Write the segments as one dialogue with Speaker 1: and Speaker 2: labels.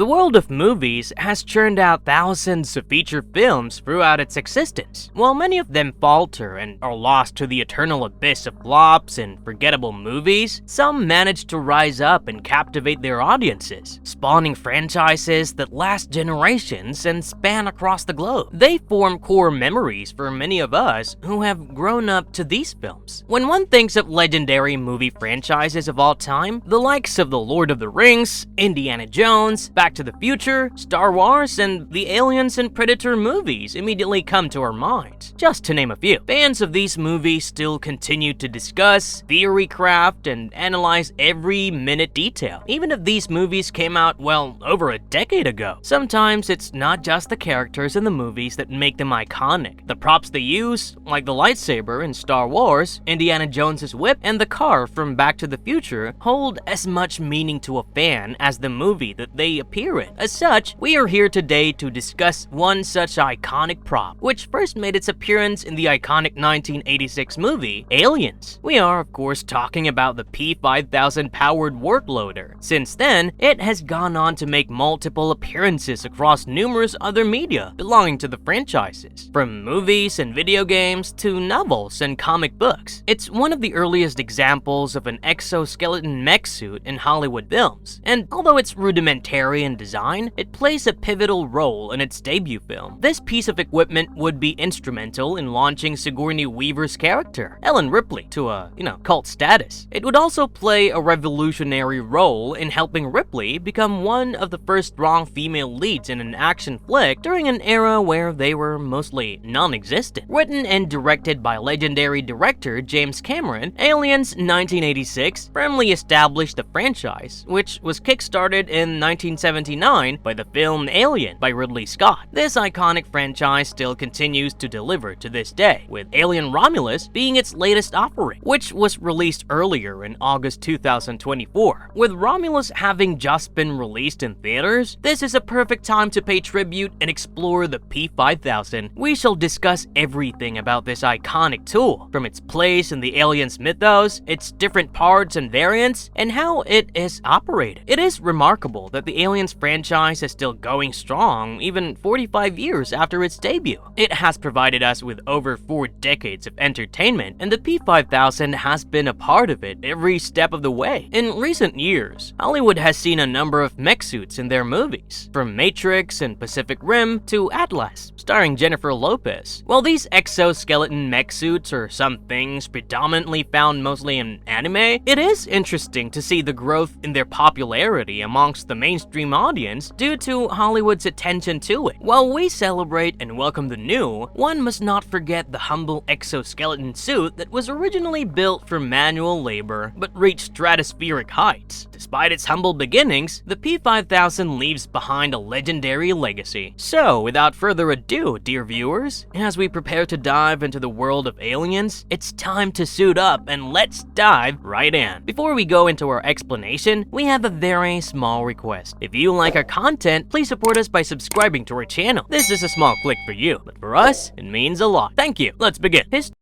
Speaker 1: The world of movies has churned out thousands of feature films throughout its existence. While many of them falter and are lost to the eternal abyss of flops and forgettable movies, some manage to rise up and captivate their audiences, spawning franchises that last generations and span across the globe. They form core memories for many of us who have grown up to these films. When one thinks of legendary movie franchises of all time, the likes of The Lord of the Rings, Indiana Jones, Back to the Future, Star Wars, and the Aliens and Predator movies immediately come to our minds, just to name a few. Fans of these movies still continue to discuss, theory craft, and analyze every minute detail, even if these movies came out, well, over a decade ago. Sometimes it's not just the characters in the movies that make them iconic. The props they use, like the lightsaber in Star Wars, Indiana Jones's whip, and the car from Back to the Future, hold as much meaning to a fan as the movie that they appear in. As such, we are here today to discuss one such iconic prop, which first made its appearance in the iconic 1986 movie, Aliens. We are, of course, talking about the P-5000 powered workloader. Since then, it has gone on to make multiple appearances across numerous other media belonging to the franchises, from movies and video games to novels and comic books. It's one of the earliest examples of an exoskeleton mech suit in Hollywood films, and although it's rudimentary in design, it plays a pivotal role in its debut film. This piece of equipment would be instrumental in launching Sigourney Weaver's character, Ellen Ripley, to a, cult status. It would also play a revolutionary role in helping Ripley become one of the first strong female leads in an action flick during an era where they were mostly non-existent. Written and directed by legendary director James Cameron, Aliens 1986 firmly established the franchise, which was kickstarted in 1979 by the film Alien by Ridley Scott. This iconic franchise still continues to deliver to this day, with Alien Romulus being its latest offering, which was released earlier in August 2024. With Romulus having just been released in theaters, this is a perfect time to pay tribute and explore the P-5000. We shall discuss everything about this iconic tool, from its place in the Aliens mythos, its different parts and variants, and how it is operated. It is remarkable that the Aliens franchise is still going strong even 45 years after its debut. It has provided us with over 4 decades of entertainment, and the P-5000 has been a part of it every step of the way. In recent years, Hollywood has seen a number of mech suits in their movies, from Matrix and Pacific Rim to Atlas, starring Jennifer Lopez. While these exoskeleton mech suits are some things predominantly found mostly in anime, it is interesting to see the growth in their popularity amongst the mainstream audience due to Hollywood's attention to it. While we celebrate and welcome the new, one must not forget the humble exoskeleton suit that was originally built for manual labor but reached stratospheric heights. Despite its humble beginnings, the P-5000 leaves behind a legendary legacy. So, without further ado, dear viewers, as we prepare to dive into the world of Aliens, it's time to suit up and let's dive right in. Before we go into our explanation, we have a very small request. If you like our content, please support us by subscribing to our channel. This is a small click for you, but for us, it means a lot. Thank you. Let's begin. History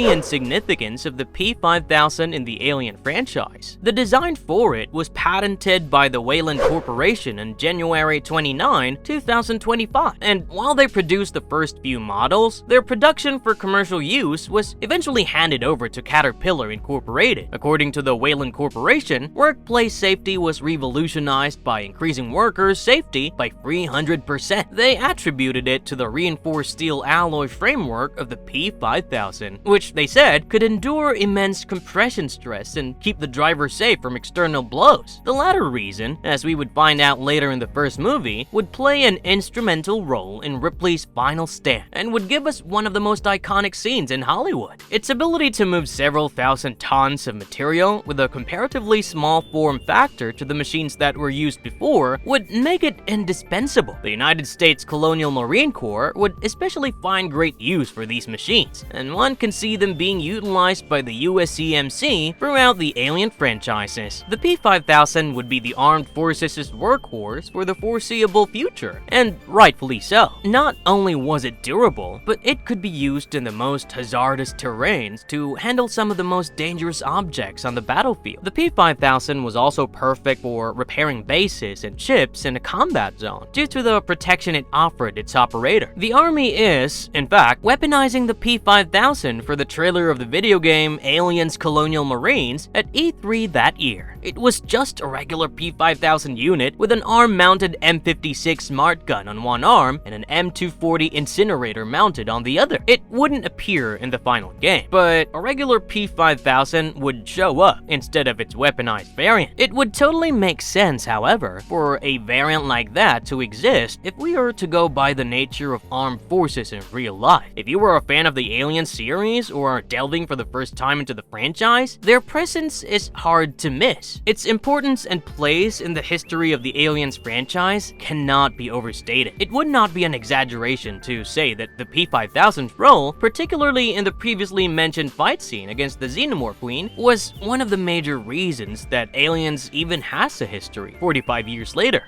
Speaker 1: and significance of the P-5000 in the Alien franchise. The design for it was patented by the Weyland Corporation on January 29, 2025, and while they produced the first few models, their production for commercial use was eventually handed over to Caterpillar Incorporated. According to the Weyland Corporation, workplace safety was revolutionized by increasing workers' safety by 300%. They attributed it to the reinforced steel alloy framework of the P-5000, which they said could endure immense compression stress and keep the driver safe from external blows. The latter reason, as we would find out later in the first movie, would play an instrumental role in Ripley's final stand and would give us one of the most iconic scenes in Hollywood. Its ability to move several thousand tons of material with a comparatively small form factor to the machines that were used before would make it indispensable. The United States Colonial Marine Corps would especially find great use for these machines, and one can see them being utilized by the USCMC throughout the Alien franchises. The P-5000 would be the armed forces' workhorse for the foreseeable future, and rightfully so. Not only was it durable, but it could be used in the most hazardous terrains to handle some of the most dangerous objects on the battlefield. The P-5000 was also perfect for repairing bases and ships in a combat zone due to the protection it offered its operator. The Army is, in fact, weaponizing the P-5000 for the trailer of the video game Aliens Colonial Marines at E3 that year. It was just a regular P-5000 unit with an arm-mounted M56 smart gun on one arm and an M240 incinerator mounted on the other. It wouldn't appear in the final game, but a regular P-5000 would show up instead of its weaponized variant. It would totally make sense, however, for a variant like that to exist if we were to go by the nature of armed forces in real life. If you were a fan of the Alien series or are delving for the first time into the franchise, their presence is hard to miss. Its importance and place in the history of the Aliens franchise cannot be overstated. It would not be an exaggeration to say that the P-5000's role, particularly in the previously mentioned fight scene against the Xenomorph Queen, was one of the major reasons that Aliens even has a history 45 years later.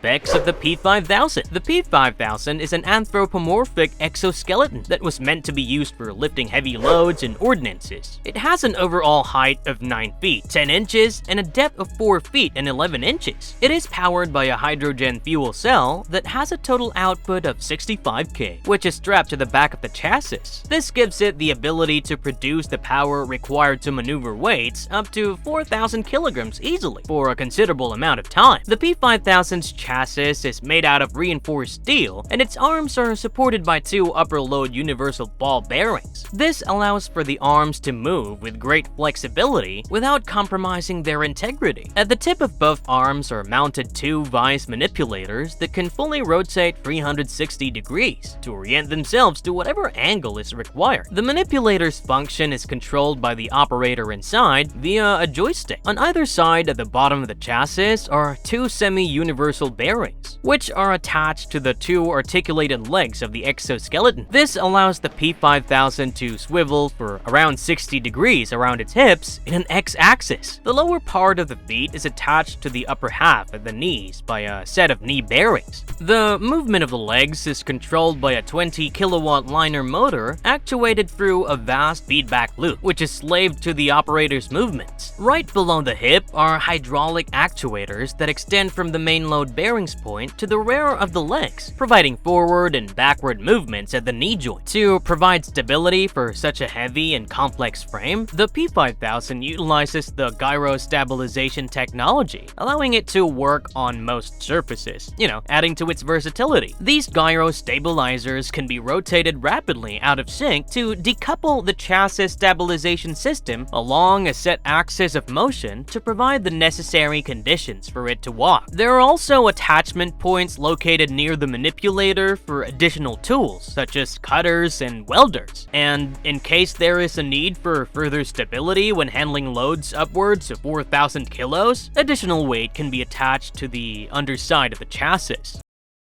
Speaker 1: Specs of the P-5000. The P-5000 is an anthropomorphic exoskeleton that was meant to be used for lifting heavy loads and ordnances. It has an overall height of 9 feet, 10 inches, and a depth of 4 feet and 11 inches. It is powered by a hydrogen fuel cell that has a total output of 65K, which is strapped to the back of the chassis. This gives it the ability to produce the power required to maneuver weights up to 4,000 kilograms easily for a considerable amount of time. The P-5000's chassis is made out of reinforced steel, and its arms are supported by 2 upper-load universal ball bearings. This allows for the arms to move with great flexibility without compromising their integrity. At the tip of both arms are mounted 2 vice manipulators that can fully rotate 360 degrees to orient themselves to whatever angle is required. The manipulator's function is controlled by the operator inside via a joystick. On either side at the bottom of the chassis are 2 semi-universal bearings, which are attached to the 2 articulated legs of the exoskeleton. This allows the P-5000 to swivel for around 60 degrees around its hips in an X-axis. The lower part of the feet is attached to the upper half at the knees by a set of knee bearings. The movement of the legs is controlled by a 20 kilowatt liner motor actuated through a vast feedback loop, which is slaved to the operator's movements. Right below the hip are hydraulic actuators that extend from the main load bearings point to the rear of the legs, providing forward and backward movements at the knee joint. To provide stability for such a heavy and complex frame, the P-5000 utilizes the gyro stabilization technology, allowing it to work on most surfaces, adding to its versatility. These gyro stabilizers can be rotated rapidly out of sync to decouple the chassis stabilization system along a set axis of motion to provide the necessary conditions for it to walk. There are also attachment points located near the manipulator for additional tools, such as cutters and welders. And in case there is a need for further stability when handling loads upwards of 4,000 kilos, additional weight can be attached to the underside of the chassis.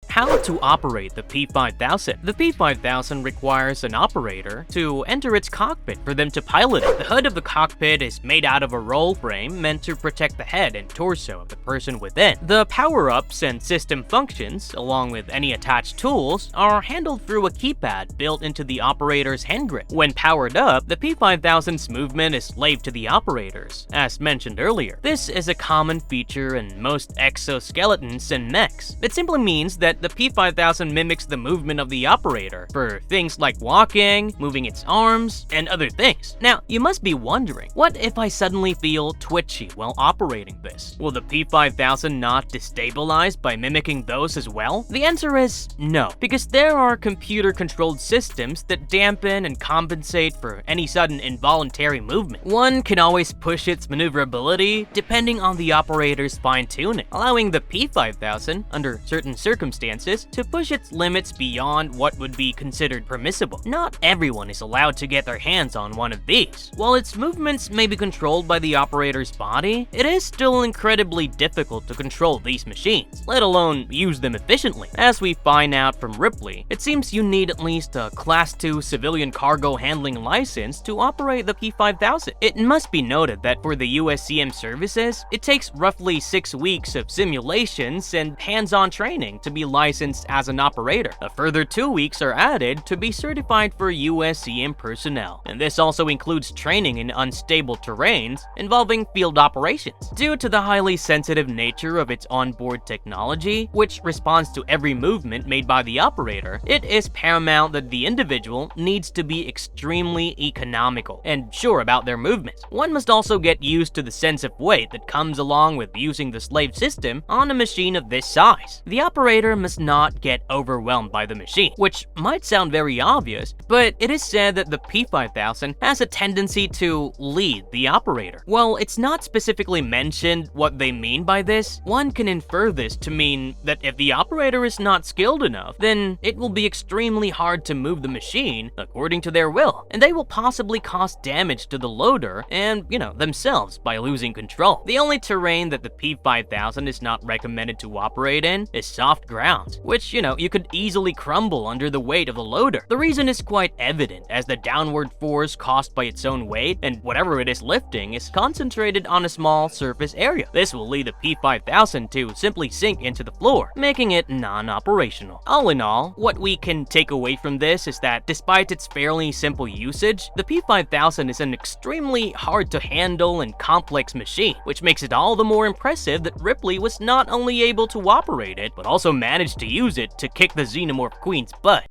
Speaker 1: How to operate the P-5000. The P-5000 requires an operator to enter its cockpit for them to pilot it. The hood of the cockpit is made out of a roll frame meant to protect the head and torso of the person within. The power-ups and system functions, along with any attached tools, are handled through a keypad built into the operator's hand grip. When powered up, the P-5000's movement is slaved to the operators, as mentioned earlier. This is a common feature in most exoskeletons and mechs. It simply means that the P-5000 mimics the movement of the operator for things like walking, moving its arms, and other things. Now, you must be wondering, what if I suddenly feel twitchy while operating this? Will the P-5000 not destabilize by mimicking those as well? The answer is no, because there are computer-controlled systems that dampen and compensate for any sudden involuntary movement. One can always push its maneuverability depending on the operator's fine-tuning, allowing the P-5000, under certain circumstances, circumstances to push its limits beyond what would be considered permissible. Not everyone is allowed to get their hands on one of these. While its movements may be controlled by the operator's body, it is still incredibly difficult to control these machines, let alone use them efficiently. As we find out from Ripley, it seems you need at least a Class 2 civilian cargo handling license to operate the P-5000. It must be noted that for the USCM services, it takes roughly 6 weeks of simulations and hands-on training to be licensed as an operator. A further 2 weeks are added to be certified for USCM personnel, and this also includes training in unstable terrains involving field operations. Due to the highly sensitive nature of its onboard technology, which responds to every movement made by the operator, it is paramount that the individual needs to be extremely economical and sure about their movements. One must also get used to the sense of weight that comes along with using the slave system on a machine of this size. The operator must not get overwhelmed by the machine, which might sound very obvious, but it is said that the P-5000 has a tendency to lead the operator. While it's not specifically mentioned what they mean by this, one can infer this to mean that if the operator is not skilled enough, then it will be extremely hard to move the machine according to their will, and they will possibly cause damage to the loader and, themselves by losing control. The only terrain that the P-5000 is not recommended to operate in is soft grounds, which, you could easily crumble under the weight of the loader. The reason is quite evident, as the downward force caused by its own weight and whatever it is lifting is concentrated on a small surface area. This will lead the P-5000 to simply sink into the floor, making it non-operational. All in all, what we can take away from this is that despite its fairly simple usage, the P-5000 is an extremely hard to handle and complex machine, which makes it all the more impressive that Ripley was not only able to operate it, but also managed to use it to kick the Xenomorph Queen's butt.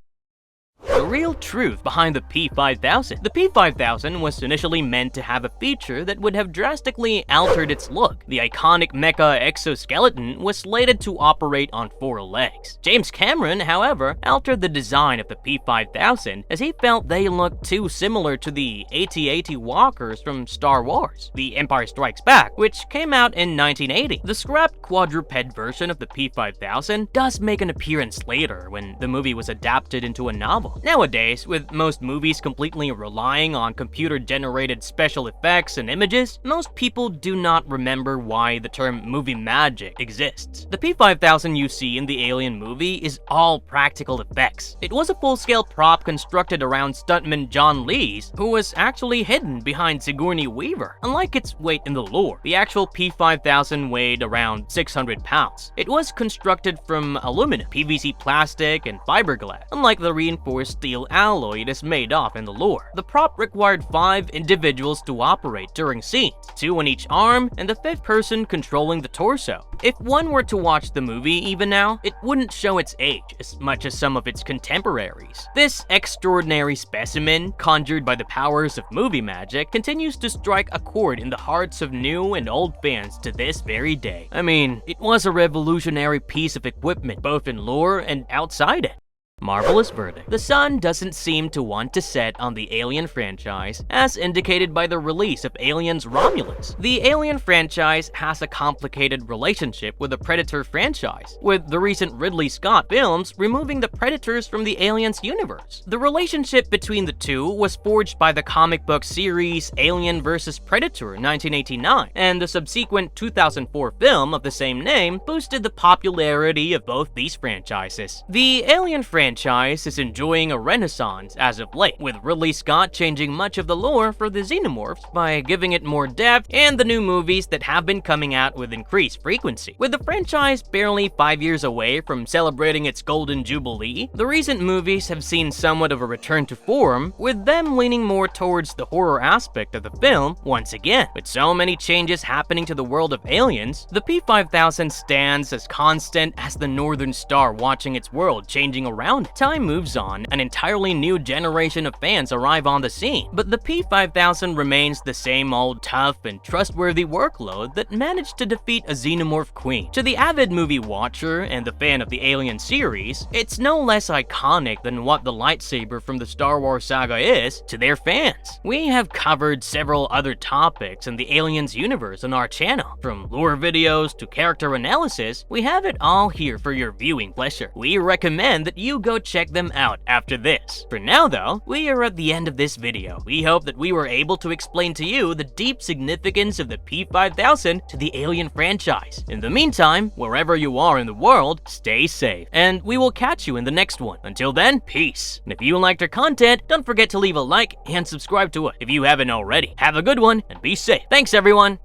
Speaker 1: The real truth behind the P-5000. The P-5000 was initially meant to have a feature that would have drastically altered its look. The iconic mecha exoskeleton was slated to operate on 4 legs. James Cameron, however, altered the design of the P-5000 as he felt they looked too similar to the AT-AT walkers from Star Wars, The Empire Strikes Back, which came out in 1980. The scrapped quadruped version of the P-5000 does make an appearance later when the movie was adapted into a novel. Nowadays, with most movies completely relying on computer-generated special effects and images, most people do not remember why the term movie magic exists. The P-5000 you see in the Alien movie is all practical effects. It was a full-scale prop constructed around stuntman John Lees, who was actually hidden behind Sigourney Weaver. Unlike its weight in the lore, the actual P-5000 weighed around 600 pounds. It was constructed from aluminum, PVC plastic, and fiberglass, unlike the reinforced steel alloy it is made of in the lore. The prop required 5 individuals to operate during scenes, 2 on each arm, and the 5th person controlling the torso. If one were to watch the movie even now, it wouldn't show its age as much as some of its contemporaries. This extraordinary specimen, conjured by the powers of movie magic, continues to strike a chord in the hearts of new and old fans to this very day. I mean, it was a revolutionary piece of equipment, both in lore and outside it. Marvelous verdict. The sun doesn't seem to want to set on the Alien franchise, as indicated by the release of Aliens Romulus. The Alien franchise has a complicated relationship with the Predator franchise, with the recent Ridley Scott films removing the Predators from the Aliens universe. The relationship between the two was forged by the comic book series Alien vs. Predator 1989, and the subsequent 2004 film of the same name boosted the popularity of both these franchises. The Alien franchise is enjoying a renaissance as of late, with Ridley Scott changing much of the lore for the Xenomorphs by giving it more depth and the new movies that have been coming out with increased frequency. With the franchise barely 5 years away from celebrating its golden jubilee, the recent movies have seen somewhat of a return to form, with them leaning more towards the horror aspect of the film once again. With so many changes happening to the world of aliens, the P-5000 stands as constant as the northern star watching its world changing around around. Time moves on, an entirely new generation of fans arrive on the scene, but the P-5000 remains the same old tough and trustworthy workload that managed to defeat a Xenomorph queen. To the avid movie watcher and the fan of the Alien series, it's no less iconic than what the lightsaber from the Star Wars saga is to their fans. We have covered several other topics in the Aliens universe on our channel. From lore videos to character analysis, we have it all here for your viewing pleasure. We recommend that you go check them out after this. For now though, we are at the end of this video. We hope that we were able to explain to you the deep significance of the P-5000 to the Alien franchise. In the meantime, wherever you are in the world, stay safe, and we will catch you in the next one. Until then, peace. And if you liked our content, don't forget to leave a like and subscribe to it if you haven't already. Have a good one and be safe. Thanks everyone.